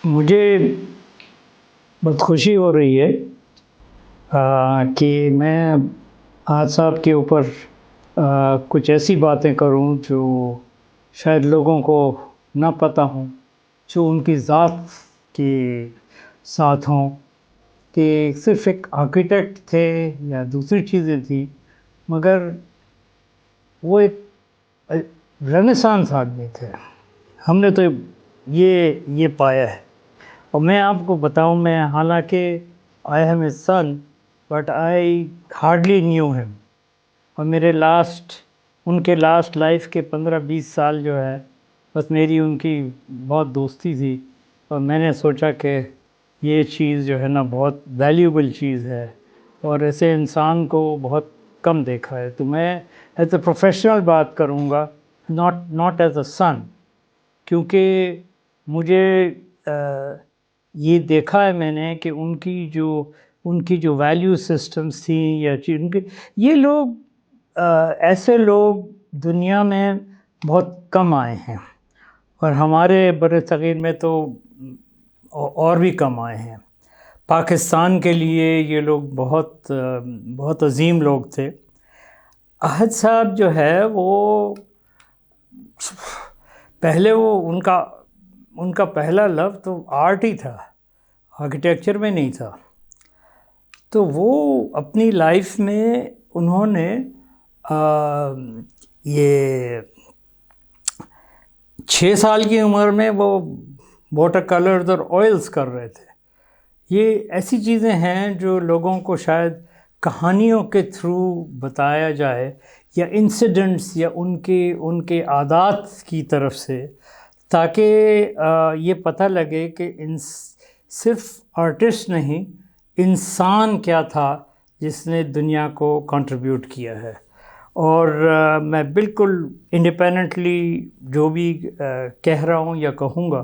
مجھے بہت خوشی ہو رہی ہے کہ میں آج صاحب کے اوپر کچھ ایسی باتیں کروں جو شاید لوگوں کو نہ پتہ ہوں، جو ان کی ذات کے ساتھ ہوں، کہ صرف ایک آرکیٹیکٹ تھے یا دوسری چیزیں تھیں، مگر وہ ایک رنیسانس آدمی تھے۔ ہم نے تو یہ پایا ہے۔ اور میں آپ کو بتاؤں، میں حالانکہ I am a son but I hardly knew him, اور میرے ان کے لاسٹ لائف کے 15-20 سال جو ہے، بس میری ان کی بہت دوستی تھی، اور میں نے سوچا کہ یہ چیز جو ہے نا بہت ویلیوبل چیز ہے، اور ایسے انسان کو بہت کم دیکھا ہے۔ تو میں ایز اے پروفیشنل بات کروں گا، ناٹ ایز اے سن، کیونکہ مجھے یہ دیکھا ہے میں نے کہ ان کی جو ویلیو سسٹمز تھیں یا یہ لوگ ایسے لوگ دنیا میں بہت کم آئے ہیں، اور ہمارے بر صغیر میں تو اور بھی کم آئے ہیں۔ پاکستان کے لیے یہ لوگ بہت عظیم لوگ تھے۔ احد صاحب جو ہے وہ پہلے ان کا پہلا لو تو آرٹ ہی تھا، آرکیٹیکچر میں نہیں تھا۔ تو وہ اپنی لائف میں انہوں نے یہ 6 سال کی عمر میں وہ واٹر کلرز اور آئلز کر رہے تھے۔ یہ ایسی چیزیں ہیں جو لوگوں کو شاید کہانیوں کے تھرو بتایا جائے، یا انسیڈنٹس، یا ان کے عادات کی طرف سے، تاکہ یہ پتہ لگے کہ صرف آرٹسٹ نہیں، انسان کیا تھا جس نے دنیا کو کنٹریبیوٹ کیا ہے۔ اور میں بالکل انڈیپینڈنٹلی جو بھی کہہ رہا ہوں یا کہوں گا،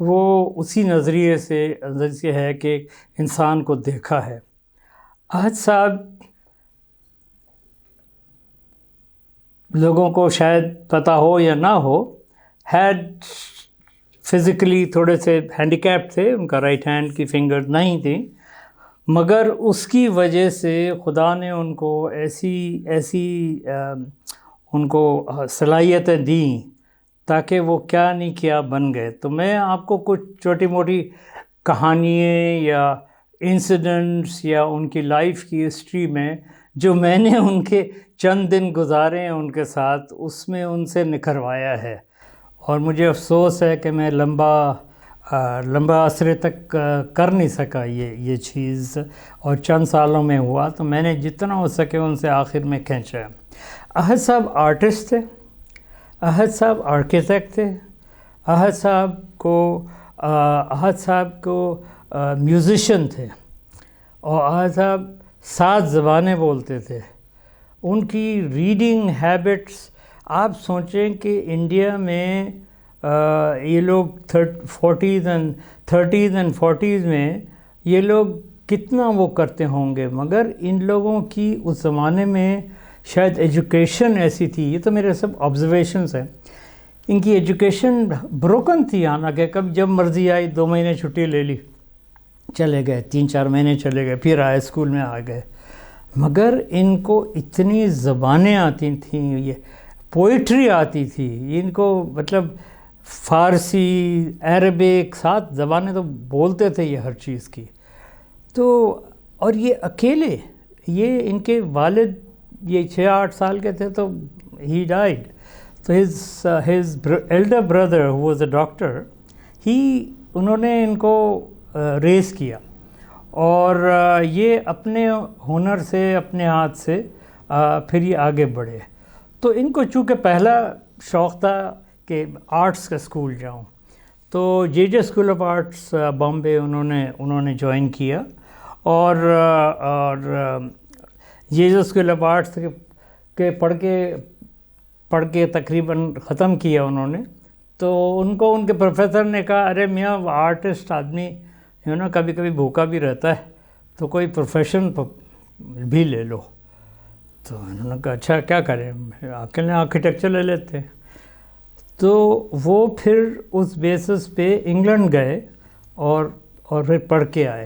وہ اسی نظریے سے ہے کہ انسان کو دیکھا ہے۔ احد صاحب لوگوں کو شاید پتہ ہو یا نہ ہو، فزیکلی تھوڑے سے ہینڈیکیپ تھے، ان کا رائٹ ہینڈ کی فنگر نہیں تھی، مگر اس کی وجہ سے خدا نے ان کو ایسی ان کو صلاحیتیں دیں تاکہ وہ کیا نہیں کیا بن گئے۔ تو میں آپ کو کچھ چھوٹی موٹی کہانیاں یا انسیڈنٹس یا ان کی لائف کی ہسٹری میں، جو میں نے ان کے چند دن گزارے ہیں ان کے ساتھ، اس میں ان سے نکھروایا ہے۔ اور مجھے افسوس ہے کہ میں لمبا عرصے تک کر نہیں سکا یہ چیز، اور چند سالوں میں ہوا، تو میں نے جتنا ہو سکے ان سے آخر میں کھینچا۔ احد صاحب آرٹسٹ تھے، احد صاحب آرکیٹیکٹ تھے، احد صاحب کو میوزیشین تھے، اور احد صاحب 7 زبانیں بولتے تھے۔ ان کی ریڈنگ ہیبٹس، آپ سوچیں کہ انڈیا میں یہ لوگ 30s and 40s میں یہ لوگ کتنا وہ کرتے ہوں گے، مگر ان لوگوں کی اس زمانے میں شاید ایجوکیشن ایسی تھی، یہ تو میرے سب آبزرویشنز ہیں، ان کی ایجوکیشن بروکن تھی، حالانکہ کب جب مرضی آئی 2 مہینے چھٹی لے لی، چلے گئے، 3-4 مہینے چلے گئے، پھر ہائی اسکول میں آ گئے، مگر ان کو اتنی زبانیں آتی تھیں، یہ پوئٹری آتی تھی ان کو، مطلب فارسی، عربک، 7 زبانیں تو بولتے تھے یہ ہر چیز کی۔ تو اور یہ اکیلے، یہ ان کے والد یہ 6-8 سال کے تھے تو ہی ڈائڈ، تو his elder brother who was a doctor، انہوں نے ان کو ریز کیا، اور یہ اپنے ہنر سے، اپنے ہاتھ سے پھر یہ آگے بڑھے۔ تو ان کو چونکہ پہلا شوق تھا کہ آرٹس کا اسکول جاؤں، تو جے اسکول آف آرٹس بامبے انہوں نے جوائن کیا، اور جے اسکول آف آرٹس کے پڑھ کے تقریباً ختم کیا انہوں نے۔ تو ان کو ان کے پروفیسر نے کہا، ارے میاں آرٹسٹ آدمی کبھی کبھی بھوکا بھی رہتا ہے، تو کوئی پروفیشن بھی لے لو۔ تو انہوں نے کہا اچھا کیا کریں، اکیلے آرکیٹیکچر لے لیتے ہیں۔ تو وہ پھر اس بیسس پہ انگلینڈ گئے، اور پھر پڑھ کے آئے.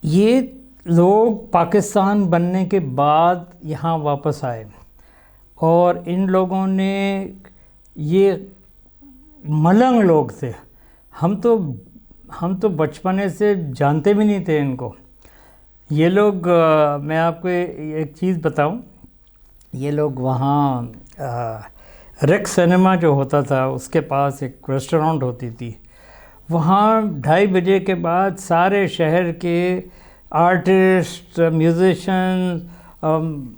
یہ لوگ پاکستان بننے کے بعد یہاں واپس آئے اور ان لوگوں نے، یہ ملنگ لوگ تھے، ہم تو بچپنے سے جانتے بھی نہیں تھے ان کو. یہ لوگ، میں آپ کو ایک چیز بتاؤں، یہ لوگ وہاں ریک سنیما جو ہوتا تھا اس کے پاس ایک ریسٹورانٹ ہوتی تھی، وہاں 2:30 بجے کے بعد سارے شہر کے آرٹسٹ، میوزیشین،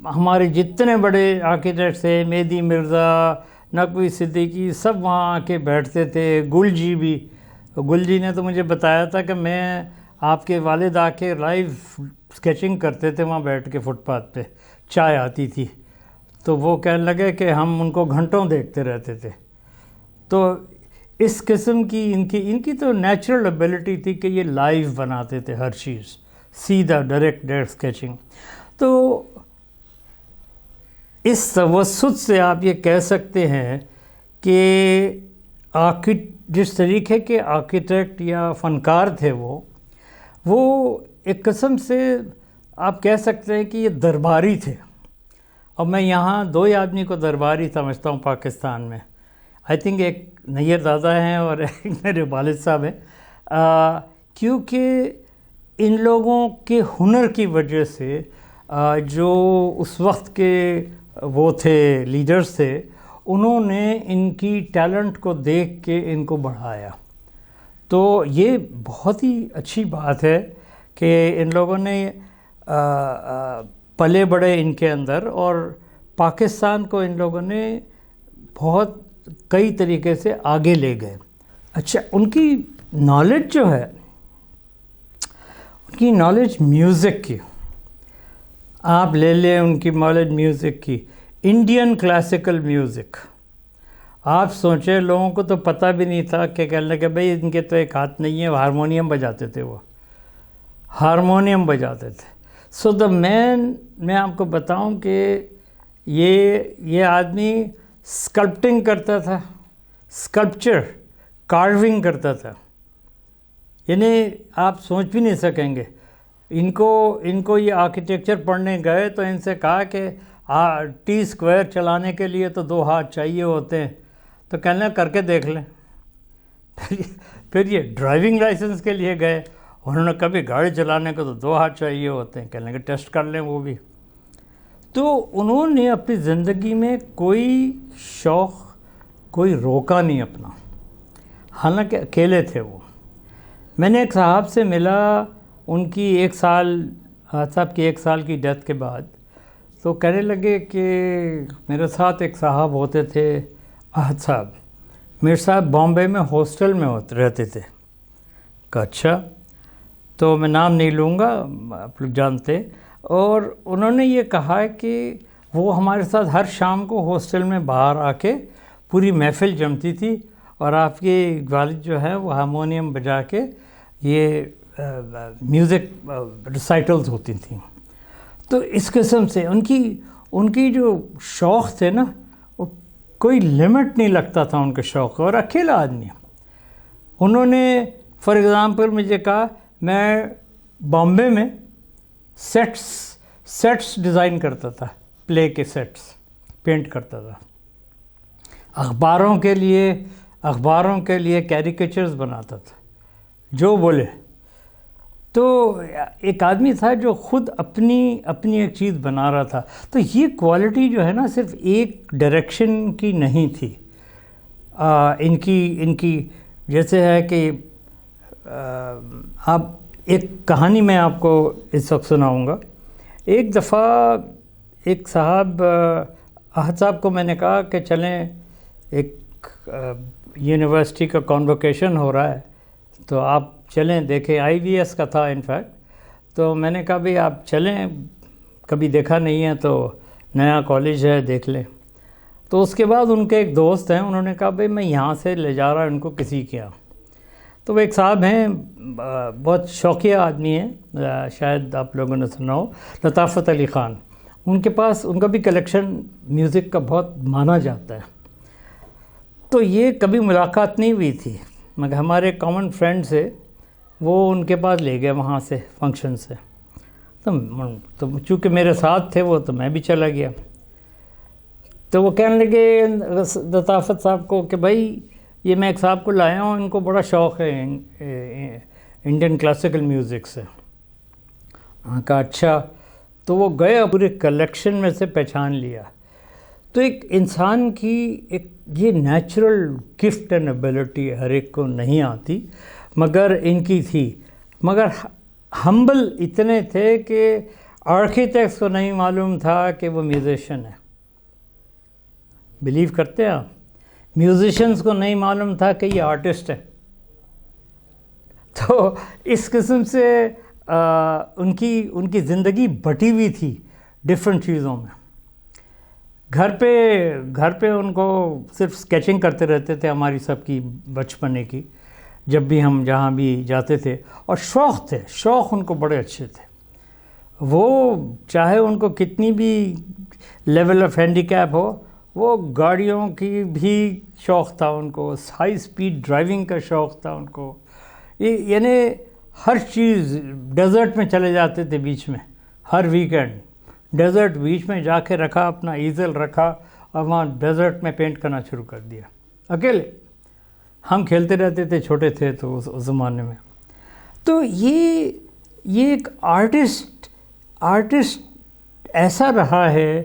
ہمارے جتنے بڑے آرکیٹیکٹس تھے، مہدی مرزا، نقوی صدیقی، سب وہاں آ کے بیٹھتے تھے. گل جی نے تو مجھے بتایا تھا کہ میں آپ کے والد آ کے لائیو اسکیچنگ کرتے تھے وہاں بیٹھ کے فٹ پاتھ پہ، چائے آتی تھی تو وہ کہنے لگے کہ ہم ان کو گھنٹوں دیکھتے رہتے تھے. تو اس قسم کی ان کی تو نیچرل ایبلٹی تھی کہ یہ لائیو بناتے تھے ہر چیز، سیدھا ڈائریکٹ اسکیچنگ. تو اس توسط سے آپ یہ کہہ سکتے ہیں کہ جس طریقے کے آرکیٹیکٹ یا فنکار تھے وہ ایک قسم سے آپ کہہ سکتے ہیں کہ یہ درباری تھے. اور میں یہاں 2 ہی آدمی کو درباری سمجھتا ہوں پاکستان میں. آئی تھنک ایک نیر دادا ہیں اور ایک میرے والد صاحب ہیں، کیونکہ ان لوگوں کے ہنر کی وجہ سے جو اس وقت کے وہ تھے لیڈرز تھے، انہوں نے ان کی ٹیلنٹ کو دیکھ کے ان کو بڑھایا. تو یہ بہت ہی اچھی بات ہے کہ ان لوگوں نے پلے بڑے ان کے اندر، اور پاکستان کو ان لوگوں نے بہت کئی طریقے سے آگے لے گئے. اچھا، ان کی نالج جو ہے، ان کی نالج میوزک کی آپ لے لیں، ان کی نالج میوزک کی، انڈین کلاسیکل میوزک. آپ سوچیں لوگوں کو تو پتہ بھی نہیں تھا کہ کہنے لگے بھئی ان کے تو ایک ہاتھ نہیں ہے، ہارمونیم بجاتے تھے، وہ ہارمونیم بجاتے تھے. سو دا مین، میں آپ کو بتاؤں کہ یہ آدمی اسکلپٹنگ کرتا تھا، اسکلپچر، کارونگ کرتا تھا. یعنی آپ سوچ بھی نہیں سکیں گے. ان کو یہ آرکیٹیکچر پڑھنے گئے تو ان سے کہا کہ ٹی اسکوائر چلانے کے لیے تو 2 ہاتھ چاہیے ہوتے ہیں، تو کہنے کر کے دیکھ لیں. پھر یہ ڈرائیونگ لائسنس کے لیے گئے، انہوں نے کبھی گاڑی چلانے کو تو 2 ہاتھ چاہیے ہوتے ہیں، کہنے کہ ٹیسٹ کر لیں وہ بھی. تو انہوں نے اپنی زندگی میں کوئی شوق کوئی روکا نہیں اپنا، حالانکہ اکیلے تھے وہ. میں نے ایک صاحب سے ملا، ان کی 1 سال، صاحب کی 1 سال کی ڈیتھ کے بعد، تو کہنے لگے کہ میرے ساتھ ایک صاحب ہوتے تھے، احد صاحب، میرے صاحب بامبے میں ہاسٹل میں رہتے تھے. کہا اچھا، تو میں نام نہیں لوں گا، آپ لوگ جانتے. اور انہوں نے یہ کہا کہ وہ ہمارے ساتھ ہر شام کو ہاسٹل میں باہر آ کے پوری محفل جمتی تھی، اور آپ کے والد جو ہے وہ ہارمونیم بجا کے یہ میوزک ریسائٹلز ہوتی تھیں. تو اس قسم سے ان کی جو شوق تھے نا، وہ کوئی لمٹ نہیں لگتا تھا ان کے شوق. اور اکیلا آدمی، انہوں نے فار ایگزامپل مجھے کہا، میں بامبے میں سیٹس ڈیزائن کرتا تھا، پلے کے سیٹس پینٹ کرتا تھا، اخباروں کے لیے کیریکیچرز بناتا تھا، جو بولے. تو ایک آدمی تھا جو خود اپنی ایک چیز بنا رہا تھا. تو یہ کوالٹی جو ہے نا، صرف ایک ڈائریکشن کی نہیں تھی. ان کی جیسے ہے کہ آپ ایک کہانی میں آپ کو اس وقت سناؤں گا. ایک دفعہ ایک صاحب، احد صاحب کو میں نے کہا کہ چلیں، ایک یونیورسٹی کا کانووکیشن ہو رہا ہے تو آپ چلیں دیکھیں. IVS کا تھا انفیکٹ. تو میں نے کہا بھئی آپ چلیں، کبھی دیکھا نہیں ہے تو نیا کالج ہے، دیکھ لیں. تو اس کے بعد ان کے ایک دوست ہیں، انہوں نے کہا بھئی میں یہاں سے لے جا رہا ان کو کسی کے یہاں. تو وہ ایک صاحب ہیں، بہت شوقیہ آدمی ہیں، شاید آپ لوگوں نے سنا ہو، لطافت علی خان. ان کے پاس ان کا بھی کلیکشن میوزک کا بہت مانا جاتا ہے. تو یہ کبھی ملاقات نہیں ہوئی تھی، مگر ہمارے کامن فرینڈ سے وہ ان کے پاس لے گئے وہاں سے فنکشن سے. تو چونکہ میرے ساتھ تھے وہ، تو میں بھی چلا گیا. تو وہ کہنے لگے لطافت صاحب کو کہ بھائی یہ میں ایک صاحب کو لایا ہوں، ان کو بڑا شوق ہے انڈین کلاسیکل میوزک سے. کہا اچھا. تو وہ گئے، پورے کلیکشن میں سے پہچان لیا. تو ایک انسان کی ایک یہ نیچرل گفٹ اینڈ ایبلٹی ہر ایک کو نہیں آتی، مگر ان کی تھی. مگر ہمبل اتنے تھے کہ آرکیٹیکٹس کو نہیں معلوم تھا کہ وہ میوزیشین ہے. بلیو کرتے ہیں آپ؟ میوزیشینس کو نہیں معلوم تھا کہ یہ آرٹسٹ ہے. تو اس قسم سے ان کی زندگی بٹی ہوئی تھی ڈفرینٹ چیزوں میں. گھر پہ ان کو صرف اسکیچنگ کرتے رہتے تھے ہماری سب کی بچپنے کی، جب بھی ہم جہاں بھی جاتے تھے. اور شوق ان کو بڑے اچھے تھے. وہ چاہے ان کو کتنی بھی لیول آف ہینڈی کیپ ہو، وہ گاڑیوں کی بھی شوق تھا ان کو، ہائی اسپیڈ ڈرائیونگ کا شوق تھا ان کو. یعنی ہر چیز، ڈیزرٹ میں چلے جاتے تھے بیچ میں ہر ویکینڈ. ڈیزرٹ بیچ میں جا کے رکھا، اپنا ایزل رکھا اور وہاں ڈیزرٹ میں پینٹ کرنا شروع کر دیا اکیلے. ہم کھیلتے رہتے تھے، چھوٹے تھے تو اس زمانے میں. تو یہ ایک آرٹسٹ ایسا رہا ہے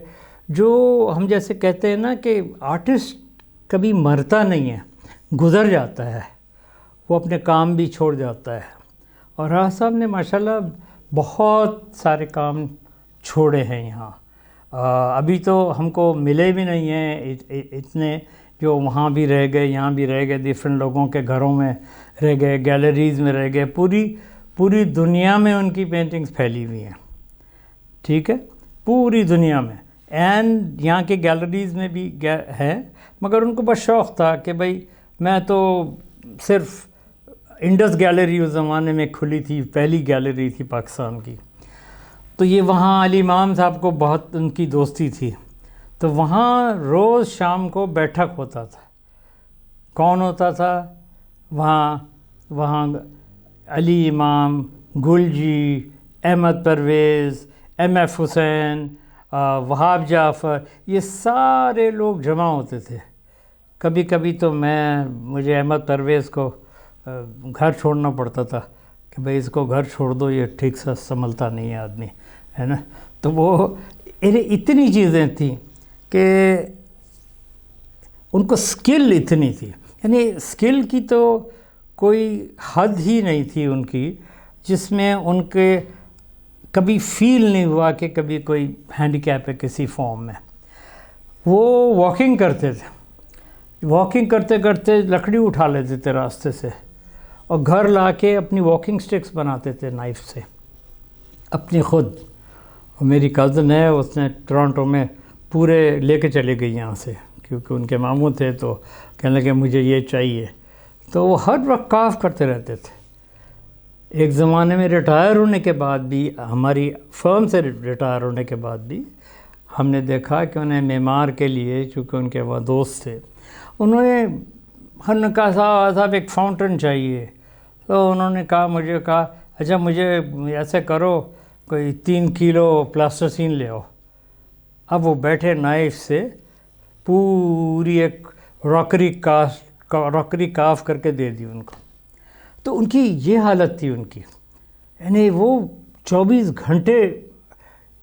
جو ہم جیسے کہتے ہیں نا کہ آرٹسٹ کبھی مرتا نہیں ہے، گزر جاتا ہے. وہ اپنے کام بھی چھوڑ جاتا ہے. اور راہ صاحب نے ماشاءاللہ بہت سارے کام چھوڑے ہیں یہاں. ابھی تو ہم کو ملے بھی نہیں ہیں اتنے، جو وہاں بھی رہ گئے، یہاں بھی رہ گئے، ڈفرینٹ لوگوں کے گھروں میں رہ گئے، گیلریز میں رہ گئے. پوری دنیا میں ان کی پینٹنگز پھیلی ہوئی ہیں. ٹھیک ہے، پوری دنیا میں. اینڈ یہاں کے گیلریز میں بھی ہے. مگر ان کو بس شوق تھا کہ بھائی میں تو صرف انڈس گیلری اس زمانے میں کھلی تھی، پہلی گیلری تھی پاکستان کی. تو یہ وہاں علی امام صاحب کو بہت ان کی دوستی تھی. تو وہاں روز شام کو بیٹھک ہوتا تھا. کون ہوتا تھا وہاں؟ علی امام، گل جی، احمد پرویز، ایم ایف حسین، وہاب جعفر، یہ سارے لوگ جمع ہوتے تھے. کبھی کبھی تو مجھے احمد پرویز کو گھر چھوڑنا پڑتا تھا کہ بھئی اس کو گھر چھوڑ دو، یہ ٹھیک سے سنبھلتا نہیں ہے آدمی، ہے نا. تو وہ اتنی چیزیں تھیں کہ ان کو سکل اتنی تھی. یعنی سکل کی تو کوئی حد ہی نہیں تھی ان کی، جس میں ان کے کبھی فیل نہیں ہوا کہ کبھی کوئی ہینڈی کیپ ہے کسی فارم میں. وہ واکنگ کرتے تھے. واکنگ کرتے کرتے لکڑی اٹھا لیتے تھے راستے سے، اور گھر لا کے اپنی واکنگ سٹکس بناتے تھے نائف سے اپنی خود. اور میری کزن ہے، اس نے ٹورانٹو میں پورے لے کے چلے گئی یہاں سے، کیونکہ ان کے ماموں تھے تو کہنے لگے مجھے یہ چاہیے. تو وہ ہر وقت کاف کرتے رہتے تھے. ایک زمانے میں ریٹائر ہونے کے بعد بھی، ہماری فرم سے ریٹائر ہونے کے بعد بھی، ہم نے دیکھا کہ انہیں معمار کے لیے، چونکہ ان کے وہ دوست تھے، انہوں نے ہم نے کہا صاحب ایک فاؤنٹن چاہیے. تو انہوں نے مجھے کہا اچھا مجھے ایسے کرو، کوئی 3 کلو پلاسٹرسین لے آؤ. اب وہ بیٹھے نائف سے پوری ایک راکری کاف کر کے دے دی ان کو. تو ان کی یہ حالت تھی ان کی. یعنی وہ 24 گھنٹے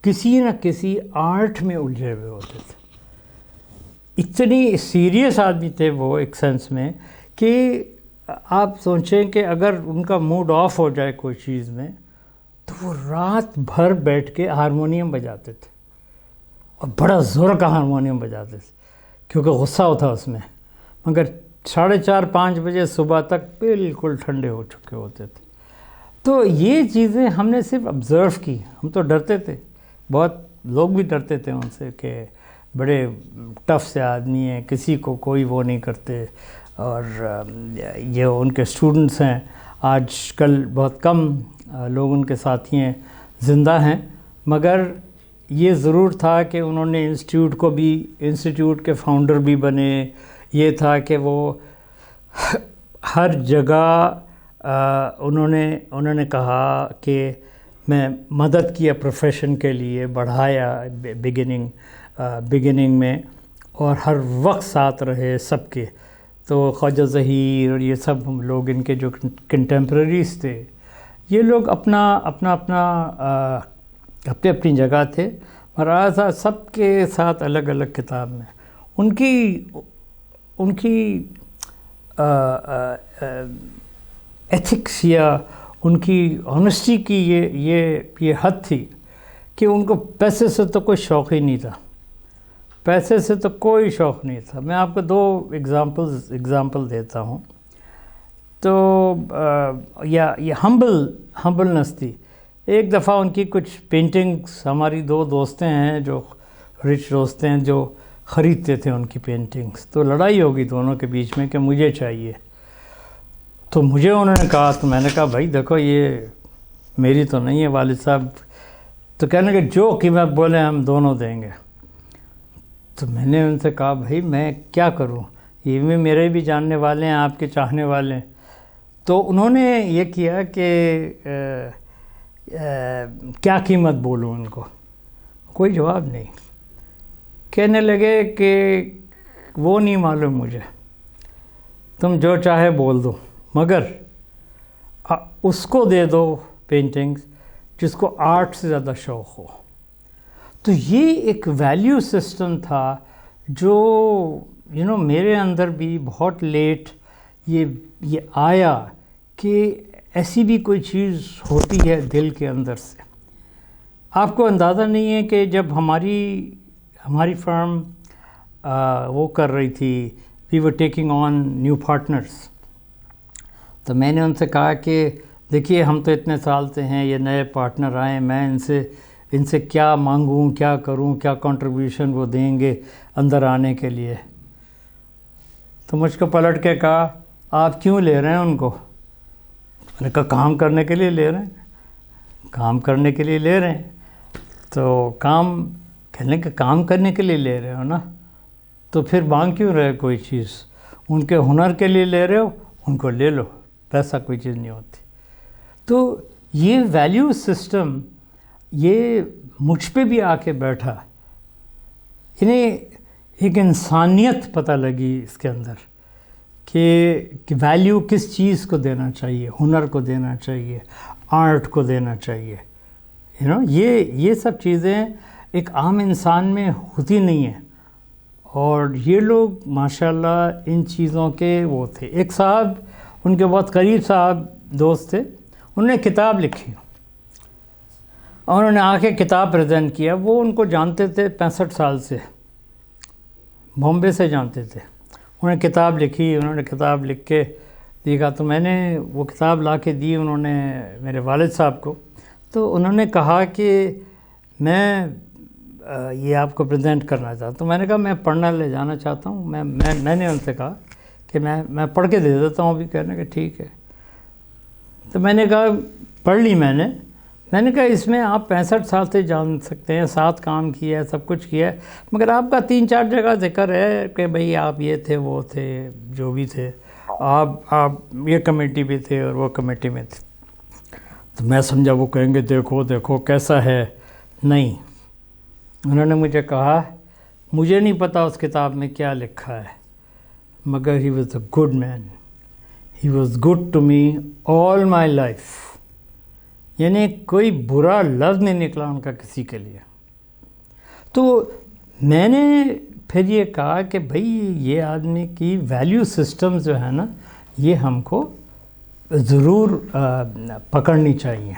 کسی نہ کسی آرٹ میں الجھے ہوئے ہوتے تھے. اتنی سیریس آدمی تھے وہ ایک سینس میں کہ آپ سوچیں کہ اگر ان کا موڈ آف ہو جائے کوئی چیز میں تو وہ رات بھر بیٹھ کے ہارمونیم بجاتے تھے، اور بڑا زور کا ہارمونیم بجاتے تھے کیونکہ غصہ ہوتا اس میں. مگر 4:30-5 بجے صبح تک بالکل ٹھنڈے ہو چکے ہوتے تھے. تو یہ چیزیں ہم نے صرف آبزرو کی. ہم تو ڈرتے تھے، بہت لوگ بھی ڈرتے تھے ان سے کہ بڑے ٹف سے آدمی ہیں، کسی کو کوئی وہ نہیں کرتے. اور یہ ان کے اسٹوڈنٹس ہیں، آج کل بہت کم لوگ ان کے ساتھی ہیں زندہ ہیں. مگر یہ ضرور تھا کہ انہوں نے انسٹیٹیوٹ کے فاؤنڈر بھی بنے. یہ تھا کہ وہ ہر جگہ انہوں نے کہا کہ میں مدد کیا پروفیشن کے لیے، بڑھایا بگننگ میں، اور ہر وقت ساتھ رہے سب کے. تو خواجہ ظہیر اور یہ سب لوگ، ان کے جو کنٹمپریریز تھے، یہ لوگ اپنی جگہ تھے، اور سب کے ساتھ الگ الگ کتاب میں ان کی ایتھکس یا ان کی آنیسٹی کی یہ حد تھی کہ ان کو پیسے سے تو کوئی شوق ہی نہیں تھا. پیسے سے تو کوئی شوق نہیں تھا. میں آپ کو 2 ایگزامپل دیتا ہوں. تو یہ ہمبلنس تھی. ایک دفعہ ان کی کچھ پینٹنگز، ہماری 2 دوستیں ہیں جو رچ دوستیں ہیں جو خریدتے تھے ان کی پینٹنگز، تو لڑائی ہوگی دونوں کے بیچ میں کہ مجھے چاہیے. تو مجھے انہوں نے کہا، تو میں نے کہا بھائی دیکھو یہ میری تو نہیں ہے والد صاحب. تو کہنے کہ جو قیمت بولیں ہم دونوں دیں گے. تو میں نے ان سے کہا بھائی میں کیا کروں، یہ بھی میرے بھی جاننے والے ہیں، آپ کے چاہنے والے ہیں. تو انہوں نے یہ کیا کہ کیا قیمت بولوں ان کو، کوئی جواب نہیں. کہنے لگے کہ وہ نہیں معلوم مجھے، تم جو چاہے بول دو، مگر اس کو دے دو پینٹنگز جس کو آرٹ سے زیادہ شوق ہو. تو یہ ایک ویلیو سسٹم تھا جو میرے اندر بھی بہت لیٹ یہ آیا کہ ایسی بھی کوئی چیز ہوتی ہے دل کے اندر سے. آپ کو اندازہ نہیں ہے کہ جب ہماری فرم وہ کر رہی تھی، we were taking on new partners, تو میں نے ان سے کہا کہ دیکھیے ہم تو اتنے سال سے ہیں، یہ نئے پارٹنر آئے، میں ان سے کیا مانگوں، کیا کروں، کیا کنٹریبیوشن وہ دیں گے اندر آنے کے لیے. تو مجھ کو پلٹ کے کہا آپ کیوں لے رہے ہیں ان کو؟ میں نے کہا کام کرنے کے لیے لے رہے ہیں، کام کرنے کے لیے لے رہے ہیں. تو کہنے کہ کام کرنے کے لیے لے رہے ہو نا، تو پھر مانگ کیوں رہے کوئی چیز؟ ان کے ہنر کے لیے لے رہے ہو، ان کو لے لو، پیسہ کوئی چیز نہیں ہوتی. تو یہ ویلیو سسٹم یہ مجھ پہ بھی آ کے بیٹھا. انہیں ایک انسانیت پتہ لگی اس کے اندر کہ ویلیو کس چیز کو دینا چاہیے، ہنر کو دینا چاہیے، آرٹ کو دینا چاہیے. یہ سب چیزیں ایک عام انسان میں ہوتی نہیں ہیں. اور یہ لوگ ماشاءاللہ ان چیزوں کے وہ تھے. ایک صاحب ان کے بہت قریب صاحب دوست تھے، انہوں نے کتاب لکھی اور انہوں نے آ کے کتاب پریزنٹ کیا. وہ ان کو جانتے تھے 65 سال سے، بامبے سے جانتے تھے. انہوں نے کتاب لکھی، انہوں نے کتاب لکھ کے دیکھا. تو میں نے وہ کتاب لا کے دی انہوں نے میرے والد صاحب کو. تو انہوں نے کہا کہ میں یہ آپ کو پریزنٹ کرنا چاہتا ہوں. تو میں نے کہا میں پڑھنا لے جانا چاہتا ہوں. میں نے ان سے کہا کہ میں پڑھ کے دے دیتا ہوں ابھی. کہنے کہ ٹھیک ہے. تو میں نے کہا پڑھ لی. میں نے کہا اس میں آپ 65 سال سے جان سکتے ہیں، ساتھ کام کیا ہے، سب کچھ کیا ہے، مگر آپ کا 3-4 جگہ ذکر ہے کہ بھئی آپ یہ تھے، وہ تھے، جو بھی تھے، آپ یہ کمیٹی بھی تھے اور وہ کمیٹی میں تھے. تو میں سمجھا وہ کہیں گے دیکھو کیسا ہے. نہیں، انہوں نے مجھے کہا مجھے نہیں پتا اس کتاب میں کیا لکھا ہے، مگر he was a good man, he was good to me all my life. یعنی کوئی برا لفظ نہیں نکلا ان کا کسی کے لیے. تو میں نے پھر یہ کہا کہ بھئی یہ آدمی کی ویلیو سسٹم جو ہے نا، یہ ہم کو ضرور پکڑنی چاہیے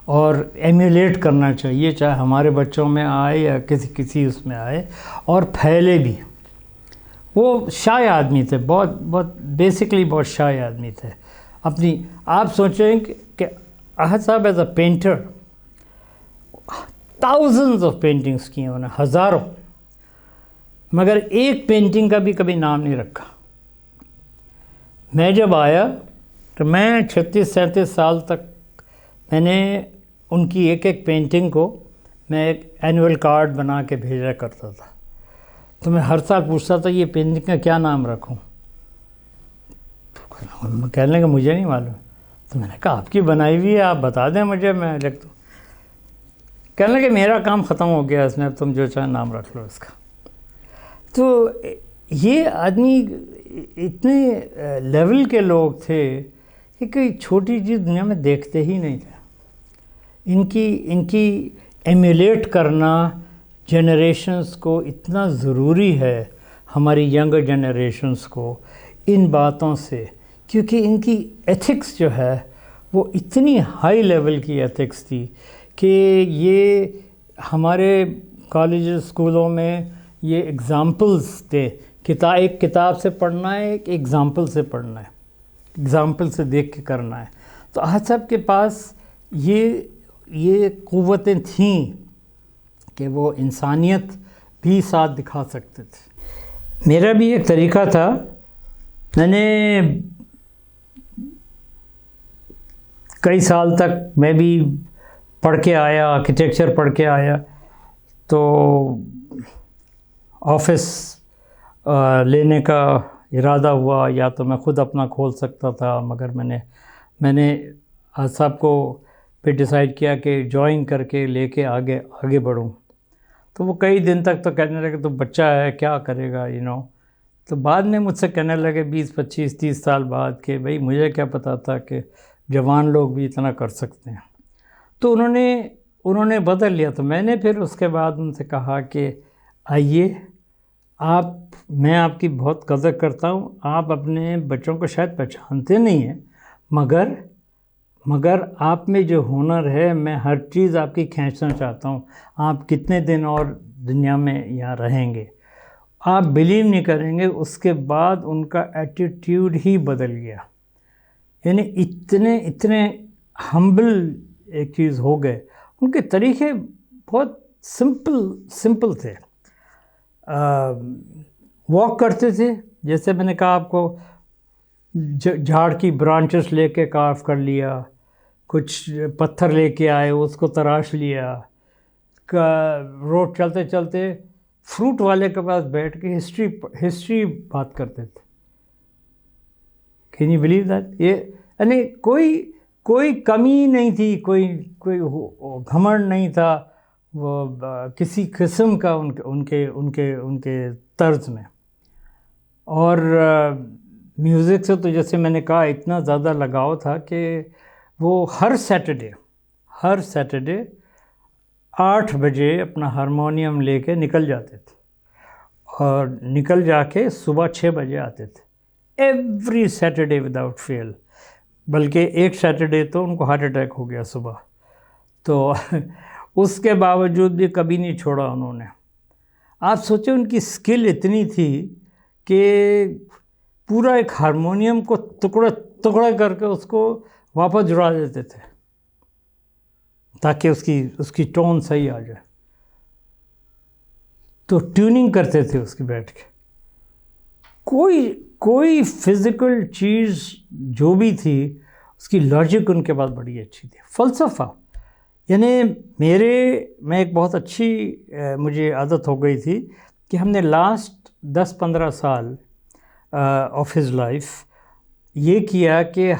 اور ایمیولیٹ کرنا چاہیے، چاہے ہمارے بچوں میں آئے یا کسی اس میں آئے، اور پھیلے بھی. وہ شائع آدمی تھے، بہت بیسکلی بہت شائع آدمی تھے. آپ سوچیں کہ احد صاحب as a painter thousands of paintings کی ہیں انہوں نے، ہزاروں، مگر ایک پینٹنگ کا بھی کبھی نام نہیں رکھا. میں جب آیا تو میں 36-37 سال تک میں نے ان کی ایک پینٹنگ کو میں ایک اینول کارڈ بنا کے بھیجا کرتا تھا. تو میں ہر سال پوچھتا تھا یہ پینٹنگ کا کیا نام رکھوں. کہنے لگے مجھے نہیں معلوم. تو میں نے کہا آپ کی بنائی ہوئی ہے، آپ بتا دیں مجھے، میں لکھ دوں. کہنے لگے میرا کام ختم ہو گیا اس میں، اب تم جو چاہے نام رکھ لو اس کا. تو یہ آدمی اتنے لیول کے لوگ تھے کہ کوئی چھوٹی چیز دنیا میں دیکھتے ہی نہیں تھے. ان کی ایمیولیٹ کرنا جنریشنز کو اتنا ضروری ہے، ہماری ینگر جنریشنز کو، ان باتوں سے، کیونکہ ان کی ایتھکس جو ہے وہ اتنی ہائی لیول کی ایتھکس تھی کہ یہ ہمارے کالجز اسکولوں میں یہ ایگزامپلز تھے. ایک کتاب سے پڑھنا ہے، ایک ایگزامپل سے پڑھنا ہے، ایگزامپل سے دیکھ کے کرنا ہے. تو احد صاحب کے پاس یہ قوتیں تھیں کہ وہ انسانیت بھی ساتھ دکھا سکتے تھے. میرا بھی ایک طریقہ تھا، میں نے کئی سال تک میں بھی پڑھ کے آیا، آرکیٹیکچر پڑھ کے آیا. تو آفس لینے کا ارادہ ہوا، یا تو میں خود اپنا کھول سکتا تھا، مگر میں نے احد صاحب کو پھر ڈیسائیڈ کیا کہ جوائن کر کے لے کے آگے بڑھوں. تو وہ کئی دن تک تو کہنے لگے تو بچہ ہے کیا کرے گا تو بعد میں مجھ سے کہنے لگے 20 25 30 سال بعد کہ بھئی مجھے کیا پتا تھا کہ جوان لوگ بھی اتنا کر سکتے ہیں. تو انہوں نے بدل لیا. تو میں نے پھر اس کے بعد ان سے کہا کہ آئیے، میں آپ کی بہت قدر کرتا ہوں، آپ اپنے بچوں کو شاید پہچانتے نہیں ہیں، مگر آپ میں جو ہنر ہے، میں ہر چیز آپ کی کھینچنا چاہتا ہوں. آپ کتنے دن اور دنیا میں یہاں رہیں گے، آپ بلیو نہیں کریں گے. اس کے بعد ان کا ایٹیٹیوڈ ہی بدل گیا. یعنی اتنے ہمبل ایک چیز ہو گئے. ان کے طریقے بہت سمپل تھے. واک کرتے تھے، جیسے میں نے کہا آپ کو، جھاڑ کی برانچز لے کے کارف کر لیا، کچھ پتھر لے کے آئے اس کو تراش لیا. روڈ چلتے چلتے فروٹ والے کے پاس بیٹھ کے ہسٹری بات کرتے تھے. Can you believe that? یہ یعنی کوئی کمی نہیں تھی، کوئی گھمنڈ نہیں تھا وہ کسی قسم کا ان کے طرز میں. اور میوزک سے تو جیسے میں نے کہا اتنا زیادہ لگاؤ تھا کہ وہ ہر سیٹرڈے 8 بجے اپنا ہارمونیم لے کے نکل جاتے تھے، اور نکل جا کے صبح 6 بجے آتے تھے. ایوری سیٹرڈے وداؤٹ فیل. بلکہ ایک سیٹرڈے تو ان کو ہارٹ اٹیک ہو گیا صبح. تو اس کے باوجود بھی کبھی نہیں چھوڑا انہوں نے. آپ سوچیں ان کی سکل اتنی تھی کہ پورا ایک ہارمونیم کو ٹکڑے کر کے اس کو واپس جڑا دیتے تھے تاکہ اس کی ٹون صحیح آ جائے. تو ٹیوننگ کرتے تھے اس کی بیٹھ کے. کوئی فزیکل چیز جو بھی تھی اس کی لاجک ان کے پاس بڑی اچھی تھی. فلسفہ یعنی میں ایک بہت اچھی مجھے عادت ہو گئی تھی کہ ہم نے لاسٹ 10-15 سال آف ہز لائف یہ کیا کہ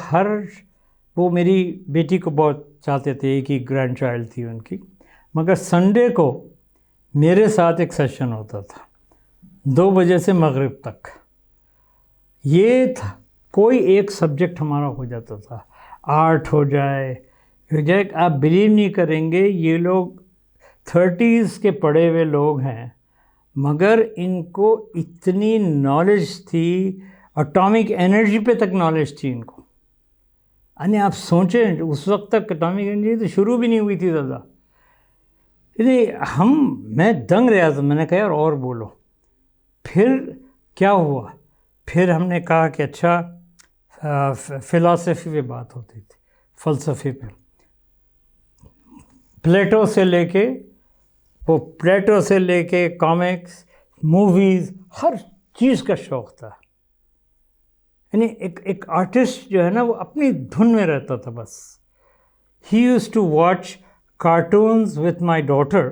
وہ میری بیٹی کو بہت چاہتے تھے، ایک ہی گرینڈ چائلڈ تھی ان کی، مگر سنڈے کو میرے ساتھ ایک سیشن ہوتا تھا 2 بجے سے مغرب تک. یہ تھا کوئی ایک سبجیکٹ ہمارا ہو جاتا تھا، آرٹ ہو جائے. آپ بلیو نہیں کریں گے، یہ لوگ 30s کے پڑھے ہوئے لوگ ہیں، مگر ان کو اتنی نالج تھی، اٹامک انرجی پہ تک نالج تھی ان کو. یعنی آپ سوچیں اس وقت تک اٹامک انرجی تو شروع بھی نہیں ہوئی تھی زیادہ. میں دنگ رہا تھا. میں نے کہا یار اور بولو. پھر کیا ہوا؟ پھر ہم نے کہا کہ اچھا فلاسفی پہ بات ہوتی تھی، فلسفے پہ. پلیٹو سے لے کے کامکس، موویز، ہر چیز کا شوق تھا. یعنی ایک آرٹسٹ جو ہے نا وہ اپنی دھن میں رہتا تھا بس. He used to watch cartoons with my daughter,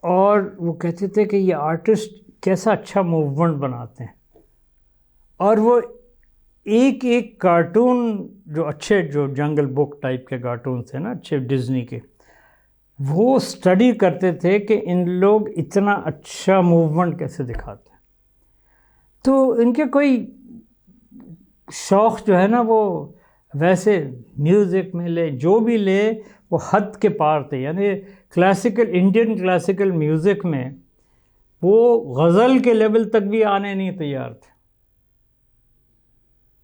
اور وہ کہتے تھے کہ یہ آرٹسٹ کیسا اچھا موومنٹ بناتے ہیں. اور وہ ایک ایک کارٹون جو اچھے جو جنگل بک ٹائپ کے کارٹون تھے نا اچھے ڈزنی کے، وہ اسٹڈی کرتے تھے کہ ان لوگ اتنا اچھا موومنٹ کیسے دکھاتے ہیں. تو ان کے کوئی شوق جو ہے نا وہ ویسے میوزک میں لے جو بھی لے وہ حد کے پار تھے. یعنی کلاسیکل انڈین کلاسیکل میوزک میں وہ غزل کے لیول تک بھی آنے نہیں تیار تھے،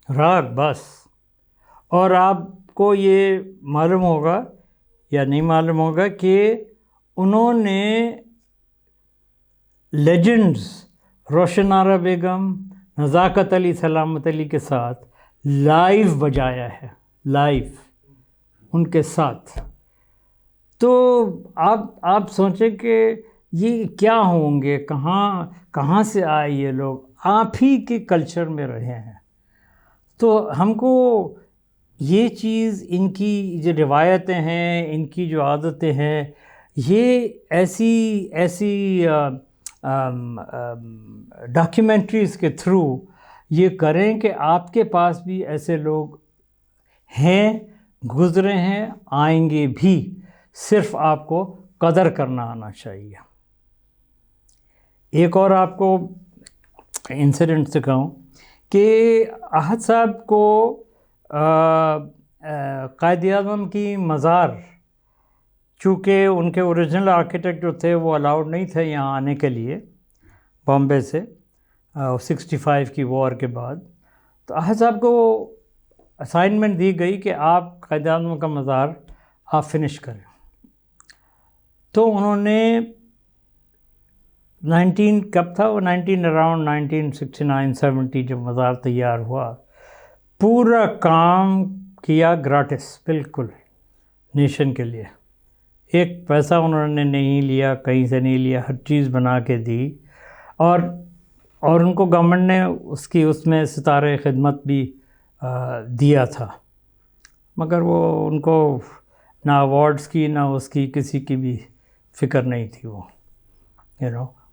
راگ بس. اور آپ کو یہ معلوم ہوگا یا نہیں معلوم ہوگا کہ انہوں نے لیجنڈز روشن آرا بیگم، نزاکت علی سلامت علی کے ساتھ لائیو بجایا ہے، لائیو ان کے ساتھ. تو آپ سوچیں کہ یہ کیا ہوں گے، کہاں سے آئے یہ لوگ، آپ ہی کے کلچر میں رہے ہیں. تو ہم کو یہ چیز ان کی جو روایتیں ہیں، ان کی جو عادتیں ہیں، یہ ایسی ڈاکیومنٹریز کے تھرو یہ کریں کہ آپ کے پاس بھی ایسے لوگ ہیں، گزرے ہیں، آئیں گے بھی. صرف آپ کو قدر کرنا آنا چاہیے. ایک اور آپ کو انسیڈنٹ سے کہوں کہ احد صاحب کو قائد اعظم کی مزار، چونکہ ان کے اوریجنل آرکیٹیکٹ جو تھے وہ الاؤڈ نہیں تھے یہاں آنے کے لیے بامبے سے 65 کی وار کے بعد، تو احد صاحب کو اسائنمنٹ دی گئی کہ آپ قائد اعظم کا مزار آپ فنش کریں. تو انہوں نے 19 اراؤنڈ 1969-70 جب مزار تیار ہوا، پورا کام کیا گراٹس، بالکل نیشن کے لیے. ایک پیسہ انہوں نے نہیں لیا، کہیں سے نہیں لیا، ہر چیز بنا کے دی. اور ان کو گورنمنٹ نے اس میں ستارے خدمت بھی دیا تھا، مگر وہ ان کو نہ ایوارڈز کی نہ اس کی کسی کی بھی فکر نہیں تھی وہ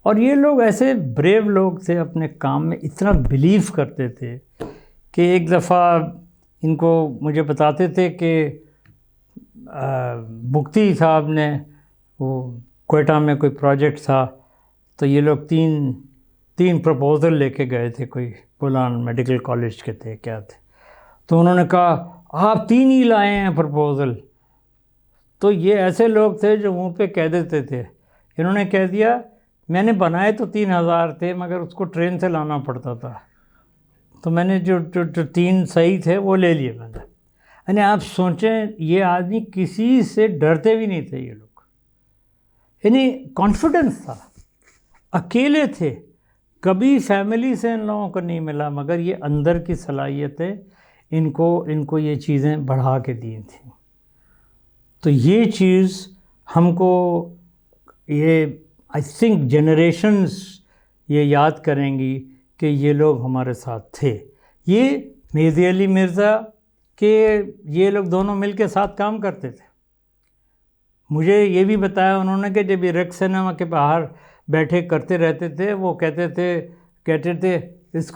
اور یہ لوگ ایسے بریو لوگ تھے، اپنے کام میں اتنا بلیو کرتے تھے کہ ایک دفعہ ان کو مجھے بتاتے تھے کہ مفتی صاحب نے وہ کوئٹہ میں کوئی پروجیکٹ تھا، تو یہ لوگ تین پرپوزل لے کے گئے تھے، کوئی بولان میڈیکل کالج کے تھے کیا تھے. تو انہوں نے کہا آپ 3 ہی لائے ہیں پرپوزل. تو یہ ایسے لوگ تھے جو منہ پہ کہہ دیتے تھے. انہوں نے کہہ دیا میں نے بنائے تو 3000 تھے مگر اس کو ٹرین سے لانا پڑتا تھا، تو میں نے جو 3 صحیح تھے وہ لے لیے میں نے. یعنی آپ سوچیں یہ آدمی کسی سے ڈرتے بھی نہیں تھے یہ لوگ، یعنی کانفیڈنس تھا. اکیلے تھے، کبھی فیملی سے ان لوگوں کو نہیں ملا، مگر یہ اندر کی صلاحیتیں ان کو یہ چیزیں بڑھا کے دی تھیں. تو یہ چیز ہم کو یہ آئی تھنک جنریشنز یہ یاد کریں گی کہ یہ لوگ ہمارے ساتھ تھے. یہ مہدی علی مرزا کہ یہ لوگ دونوں مل کے ساتھ کام کرتے تھے. مجھے یہ بھی بتایا انہوں نے کہ جب یہ ریکس سنیما کے باہر بیٹھے کرتے رہتے تھے، وہ کہتے تھے اس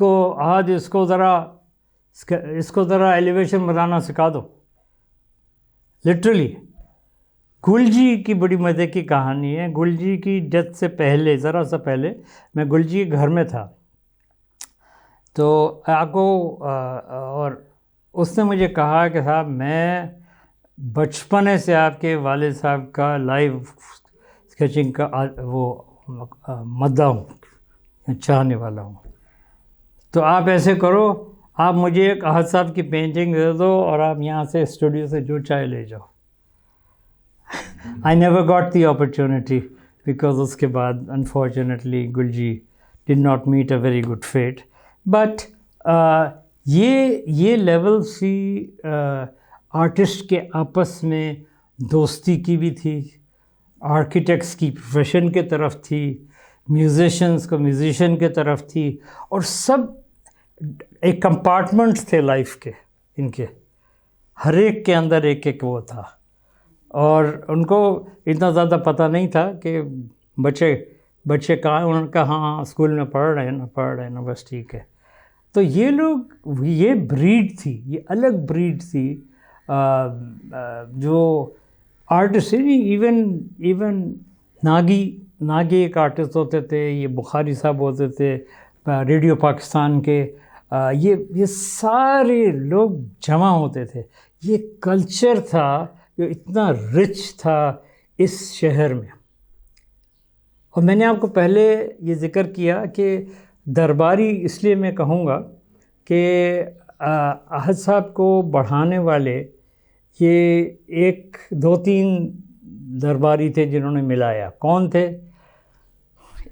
کو ذرا ایلیویشن بنانا سکھا دو. لٹرلی گل جی کی بڑی مزے کی کہانی ہے. گل جی کی ڈیتھ سے پہلے، ذرا سا پہلے، میں گل جی کے گھر میں تھا، تو آپ کو اور اس نے مجھے کہا کہ صاحب میں بچپنے سے آپ کے والد صاحب کا لائیو اسکیچنگ کا وہ مداح ہوں، چاہنے والا ہوں. تو آپ ایسے کرو، آپ مجھے ایک احد صاحب کی پینٹنگ دے دو اور آپ یہاں سے اسٹوڈیو سے جو چاہے لے جاؤ. I never got the opportunity because اس کے بعد unfortunately Gul ji did not meet a very good fate. But یہ لیول سی آرٹسٹ کے آپس میں دوستی کی بھی تھی، آرکیٹیکٹس کی پروفیشن کے طرف تھی، میوزیشنز کو میوزیشین کے طرف تھی، اور سب ایک کمپارٹمنٹس تھے لائف کے ان کے، ہر ایک کے اندر ایک وہ تھا. اور ان کو اتنا زیادہ پتہ نہیں تھا کہ بچے کہاں، انہوں نے کہا ہاں اسکول میں پڑھ رہے ہیں نا بس ٹھیک ہے. تو یہ لوگ، یہ بریڈ تھی، یہ الگ بریڈ تھی جو آرٹسٹ ایون ناگی ایک آرٹسٹ ہوتے تھے، یہ بخاری صاحب ہوتے تھے ریڈیو پاکستان کے، یہ سارے لوگ جمع ہوتے تھے. یہ کلچر تھا جو اتنا رچ تھا اس شہر میں. اور میں نے آپ کو پہلے یہ ذکر کیا کہ درباری اس لیے میں کہوں گا کہ احد صاحب کو بڑھانے والے یہ 2-3 درباری تھے جنہوں نے ملایا. کون تھے؟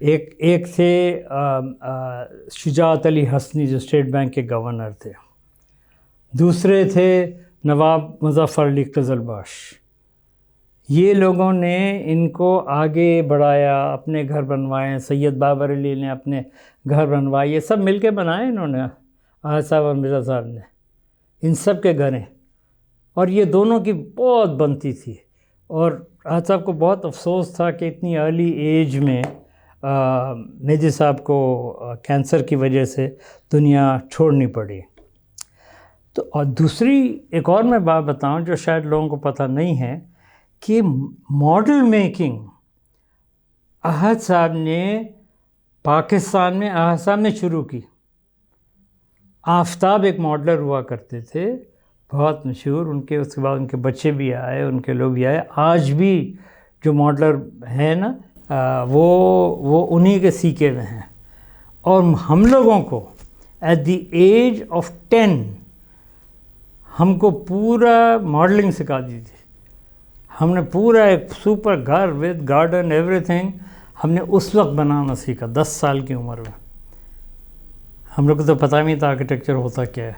ایک تھے شجاعت علی حسنی جو اسٹیٹ بینک کے گورنر تھے. دوسرے تھے نواب مظفر علی قزلباش. یہ لوگوں نے ان کو آگے بڑھایا، اپنے گھر بنوائے. سید بابر علی نے اپنے گھر بنوائے. یہ سب مل کے بنائے انہوں نے، احد صاحب اور مرزا صاحب نے. ان سب کے گھر ہیں. اور یہ دونوں کی بہت بنتی تھی. اور احد صاحب کو بہت افسوس تھا کہ اتنی ارلی ایج میں میجر صاحب کو کینسر کی وجہ سے دنیا چھوڑنی پڑی. تو اور دوسری ایک اور میں بات بتاؤں جو شاید لوگوں کو پتہ نہیں ہے کہ ماڈل میکنگ احد صاحب نے پاکستان میں احد صاحب نے شروع کی. آفتاب ایک ماڈلر ہوا کرتے تھے بہت مشہور. اس کے بعد ان کے بچے بھی آئے، ان کے لوگ بھی آئے. آج بھی جو ماڈلر ہیں نا وہ انہی کے سیکے میں ہیں. اور ہم لوگوں کو ایٹ دی ایج آف 10 ہم کو پورا ماڈلنگ سکھا دی تھی. ہم نے پورا ایک سپر گھر ود گارڈن ایوری تھنگ ہم نے اس وقت بنانا سیکھا 10 سال کی عمر میں. ہم لوگ کو تو پتہ نہیں تھا آرکیٹیکچر ہوتا کیا ہے،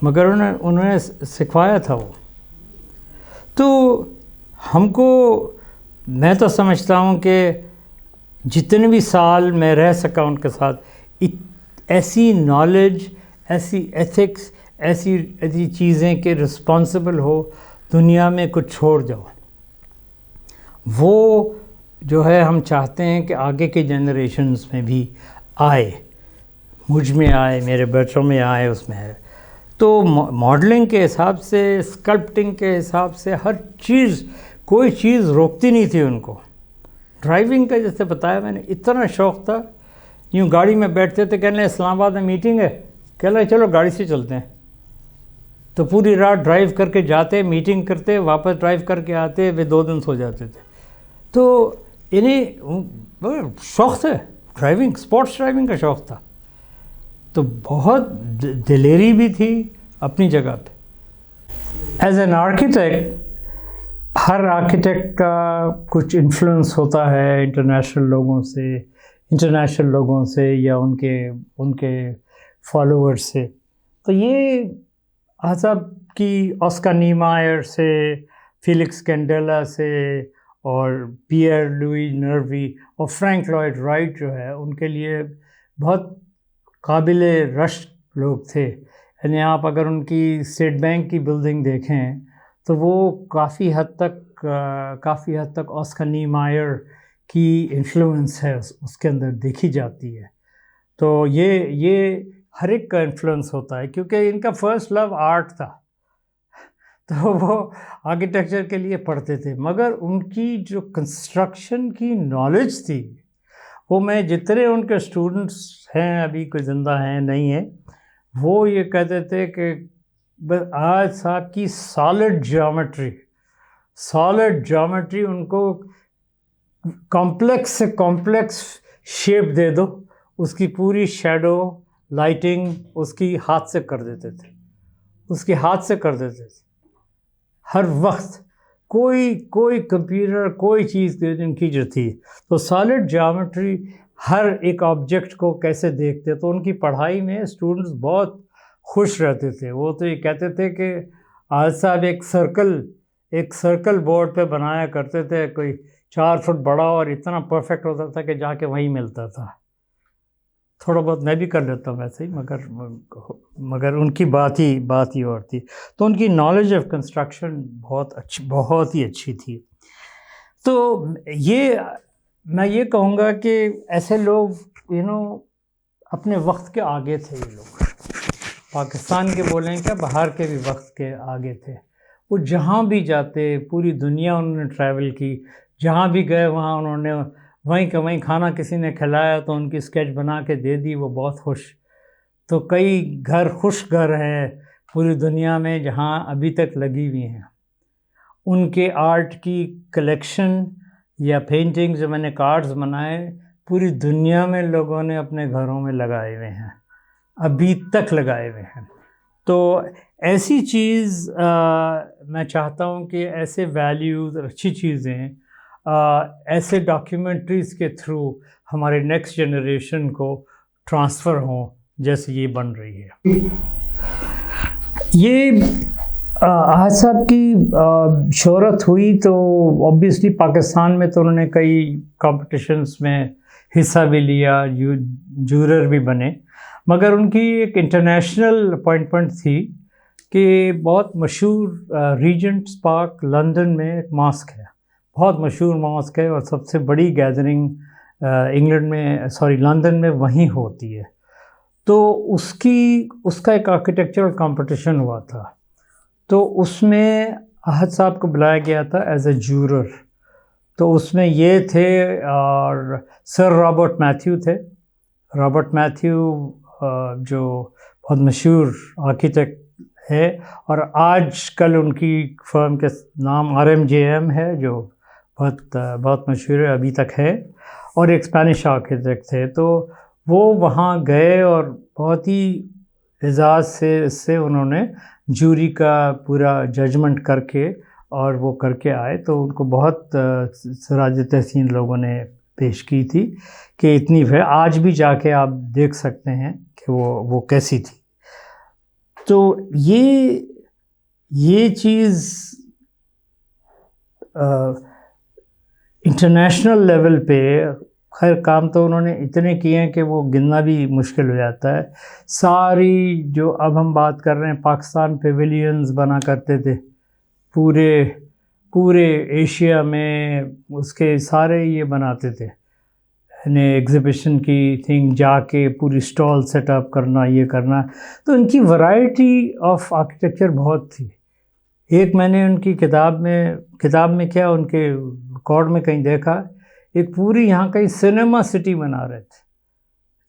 مگر انہوں نے سکھوایا تھا وہ. تو ہم کو، میں تو سمجھتا ہوں کہ جتنے بھی سال میں رہ سکا ان کے ساتھ، ایسی نالج، ایسی ایتھکس، ایسی چیزیں کہ رسپانسبل ہو دنیا میں کچھ چھوڑ جاؤ، وہ جو ہے ہم چاہتے ہیں کہ آگے کے جنریشنز میں بھی آئے. مجھ میں آئے، میرے بچوں میں آئے، اس میں ہے. تو ماڈلنگ کے حساب سے، اسکلپٹنگ کے حساب سے، ہر چیز، کوئی چیز روکتی نہیں تھی ان کو. ڈرائیونگ کا جیسے بتایا میں نے، اتنا شوق تھا. یوں گاڑی میں بیٹھتے تھے، کہنے اسلام آباد میں میٹنگ ہے، کہہ رہے چلو گاڑی سے چلتے ہیں. تو پوری رات ڈرائیو کر کے جاتے، میٹنگ کرتے، واپس ڈرائیو کر کے آتے، وہ 2 دن سو جاتے تھے. تو انہیں شوق تھا ڈرائیونگ، اسپورٹس ڈرائیونگ کا شوق تھا. تو بہت دلیری بھی تھی اپنی جگہ پہ. As an architect, Hare architect کا کچھ انفلوئنس ہوتا ہے انٹرنیشنل لوگوں سے یا ان کے فالوورز سے. تو یہ احد صاحب کی آسکر نیمائر سے، فیلکس کینڈیلا سے، اور پیئر لوئی نروی اور فرینک لوئڈ رائٹ جو ہے، ان کے لیے بہت قابل رشک لوگ تھے. یعنی آپ اگر ان کی اسٹیٹ بینک کی بلڈنگ دیکھیں تو وہ کافی حد تک آسکر نیمائر کی انفلوئنس ہے اس کے اندر دیکھی جاتی ہے. تو یہ ہر ایک کا انفلوئنس ہوتا ہے، کیونکہ ان کا فرسٹ لو آرٹ تھا. تو وہ آرکیٹیکچر کے لیے پڑھتے تھے، مگر ان کی جو کنسٹرکشن کی نالج تھی، وہ میں جتنے ان کے اسٹوڈنٹس ہیں، ابھی کوئی زندہ ہیں نہیں ہیں، وہ یہ کہتے تھے کہ احد صاحب کی سالڈ جیومیٹری ان کو کمپلیکس سے کمپلیکس شیپ دے دو، اس کی پوری شیڈو لائٹنگ اس کی ہاتھ سے کر دیتے تھے. ہر وقت کوئی کمپیوٹر، کوئی چیز ان کی جو تھی. تو سالڈ جیومیٹری ہر ایک آبجیکٹ کو کیسے دیکھتے. تو ان کی پڑھائی میں اسٹوڈنٹس بہت خوش رہتے تھے. وہ تو یہ کہتے تھے کہ احد صاحب ایک سرکل بورڈ پہ بنایا کرتے تھے، کوئی 4 فٹ بڑا، اور اتنا پرفیکٹ ہوتا تھا کہ جا کے وہیں ملتا تھا. تھوڑا بہت میں بھی کر لیتا ہوں ویسے ہی، مگر ان کی بات ہی اور تھی. تو ان کی نالج آف کنسٹرکشن بہت ہی اچھی تھی. تو میں یہ کہوں گا کہ ایسے لوگ اپنے وقت کے آگے تھے یہ لوگ. پاکستان کے بولیں کیا باہر کے بھی وقت کے آگے تھے. وہ جہاں بھی جاتے پوری دنیا انہوں نے ٹریول کی، جہاں بھی گئے وہاں انہوں نے وہیں کا وہیں کھانا کسی نے کھلایا تو ان کی اسکیچ بنا کے دے دی، وہ بہت خوش. تو کئی خوش گھر ہیں پوری دنیا میں جہاں ابھی تک لگی ہوئی ہیں. ان کے آرٹ کی کلیکشن یا پینٹنگ جو میں نے کارڈز بنائے پوری دنیا میں لوگوں نے اپنے گھروں میں لگائے ہوئے ہیں، ابھی تک لگائے ہوئے ہیں. تو ایسی چیز میں چاہتا ہوں کہ ایسے ویلیوز اور اچھی چیزیں ایسے ڈاکیومنٹریز کے تھرو ہمارے نیکسٹ جنریشن کو ٹرانسفر ہوں جیسے یہ بن رہی ہے. یہ احد صاحب کی شہرت ہوئی تو اوبیسلی پاکستان میں تو انہوں نے کئی کمپٹیشنز میں حصہ بھی لیا، جورر بھی بنے، مگر ان کی ایک انٹرنیشنل اپوائنٹمنٹ تھی کہ بہت مشہور ریجنٹس پارک لندن میں ایک ماسک ہے، بہت مشہور ماسک ہے اور سب سے بڑی گیدرنگ لندن میں وہیں ہوتی ہے. تو اس کا ایک آرکیٹیکچرل کمپٹیشن ہوا تھا، تو اس میں احد صاحب کو بلایا گیا تھا ایز اے جورر. تو اس میں یہ تھے اور سر رابرٹ میتھیو تھے. رابرٹ میتھیو جو بہت مشہور آرکیٹیکٹ ہے اور آج کل ان کی فرم کے نام RMJM ہے جو بہت مشہور ہے، ابھی تک ہے، اور ایک اسپینش آرکیٹیکٹ تھے. تو وہ وہاں گئے اور بہت ہی اعزاز سے اس سے انہوں نے جوری کا پورا ججمنٹ کر کے اور وہ کر کے آئے. تو ان کو بہت سراج تحسین لوگوں نے پیش کی تھی کہ اتنی ہے. آج بھی جا کے آپ دیکھ سکتے ہیں کہ وہ کیسی تھی. تو یہ چیز انٹرنیشنل لیول پہ خیر کام تو انہوں نے اتنے کیے ہیں کہ وہ گننا بھی مشکل ہو جاتا ہے. ساری جو اب ہم بات کر رہے ہیں پاکستان پیویلینز بنا کرتے تھے پورے ایشیا میں، اس کے سارے یہ بناتے تھے، یعنی ایگزیبیشن کی تھنگ جا کے پوری اسٹال سیٹ اپ کرنا، یہ کرنا. تو ان کی ورائٹی آف آرکیٹیکچر بہت تھی. ایک میں نے ان کی کتاب میں کیا ان کے ریکارڈ میں کہیں دیکھا، ایک پوری یہاں کہیں سنیما سٹی بنا رہے تھے،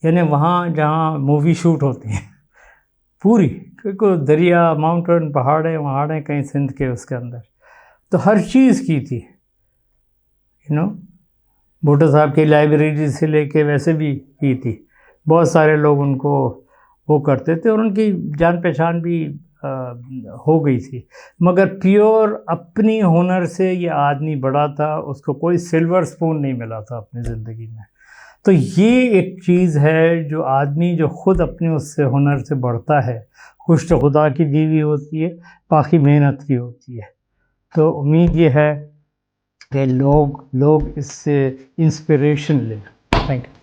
یعنی وہاں جہاں مووی شوٹ ہوتی ہیں پوری، کیونکہ دریا، ماؤنٹین، پہاڑیں کہیں سندھ کے اس کے اندر. تو ہر چیز کی تھی، بھٹو صاحب کی لائبریری سے لے کے ویسے بھی کی تھی. بہت سارے لوگ ان کو وہ کرتے تھے اور ان کی جان پہچان بھی ہو گئی تھی. مگر پیور اپنی ہنر سے یہ آدمی بڑا تھا، اس کو کوئی سلور سپون نہیں ملا تھا اپنی زندگی میں. تو یہ ایک چیز ہے جو آدمی جو خود اپنے اس سے ہنر سے بڑھتا ہے، خوش تو خدا کی دی ہوئی ہوتی ہے، باقی محنت کی ہوتی ہے. تو امید یہ ہے کہ لوگ اس سے انسپریشن لیں. Thank you.